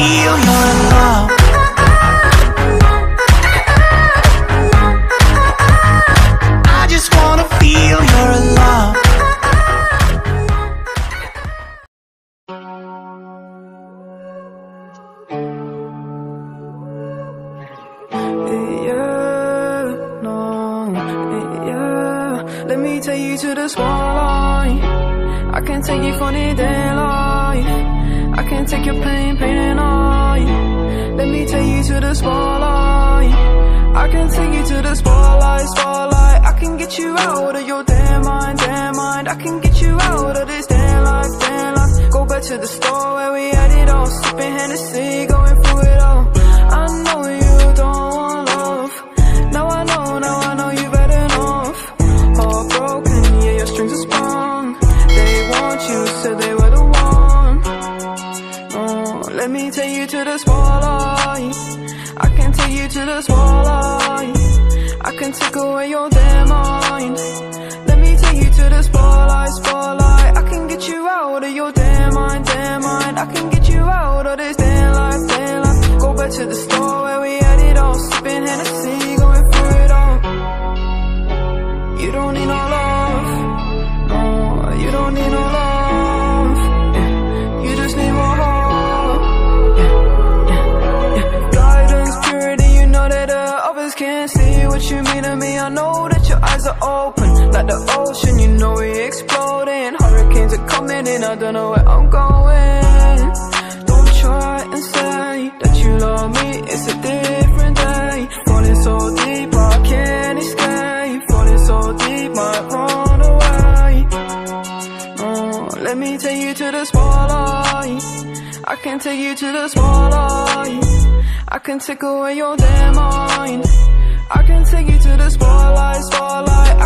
feel you're in love. I just wanna feel you're in love. Let me take you to the spotlight. I can take you for the daylight. I can take your pain and I. Let me take you to the spotlight. I can take you to the spotlight. I can get you out of your damn mind. I can get you out of this damn life. Go back to the store where we had it all, sipping Hennessy, going through it all. I know you don't want love. Now I know you've had enough. Heartbroken, yeah, your strings are sprung. They want you, said they were the one. Oh, let me take you to the spotlight. I can take you to the spotlight. I can take away your damn mind. Let me take you to the spotlight. I can get you out of your damn mind. I can get you out of this damn life. Go back to the store where we had it all, sipping Hennessy, going through it all. You don't need no love, no, you don't need no love, yeah. You just need more heart, yeah. Guidance, purity, you know that others can't see what you mean to me. I know that your eyes are open, like the ocean, you know we exploding. Hurricanes are coming in, I don't know where I'm going. Don't try and say that you love me, it's a different day. Falling so deep, I can't escape. Falling so deep, might run away. Oh, let me take you to the spotlight. I can take you to the spotlight. I can take away your damn mind. I can take you to the spotlight.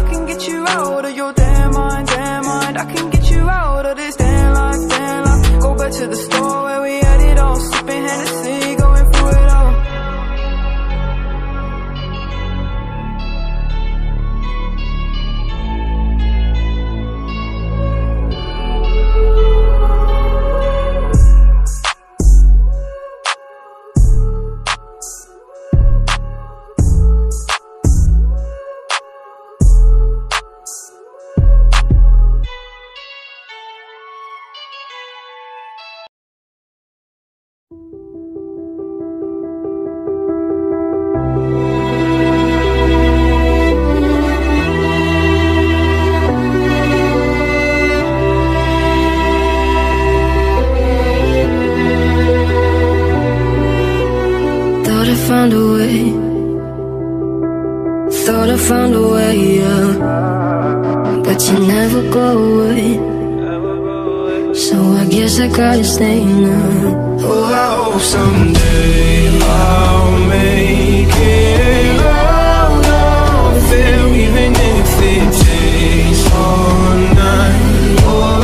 I can get you out of your damn mind. I can get you out of this damn life. Go back to the store where we had it all, sipping Hennessy, going through it all. Thought I found a way, yeah. But you never go away. So I guess I gotta stay now. Oh, I hope someday I'll make it out of there, even if it takes all night or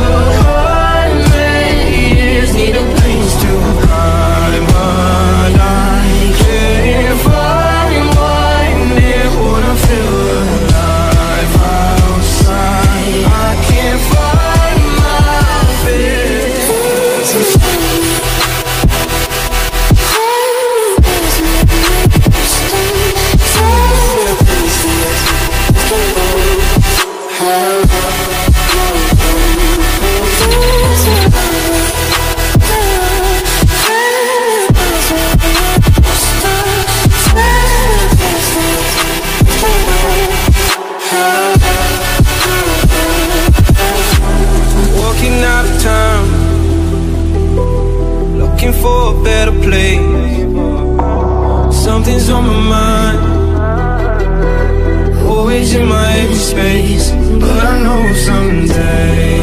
100 years. Need a place to hide, but I can't find one near what I feel alive outside. I can't find my fear. Walking out of town, looking for a better place. Something's on my mind, always in my empty space. But I know someday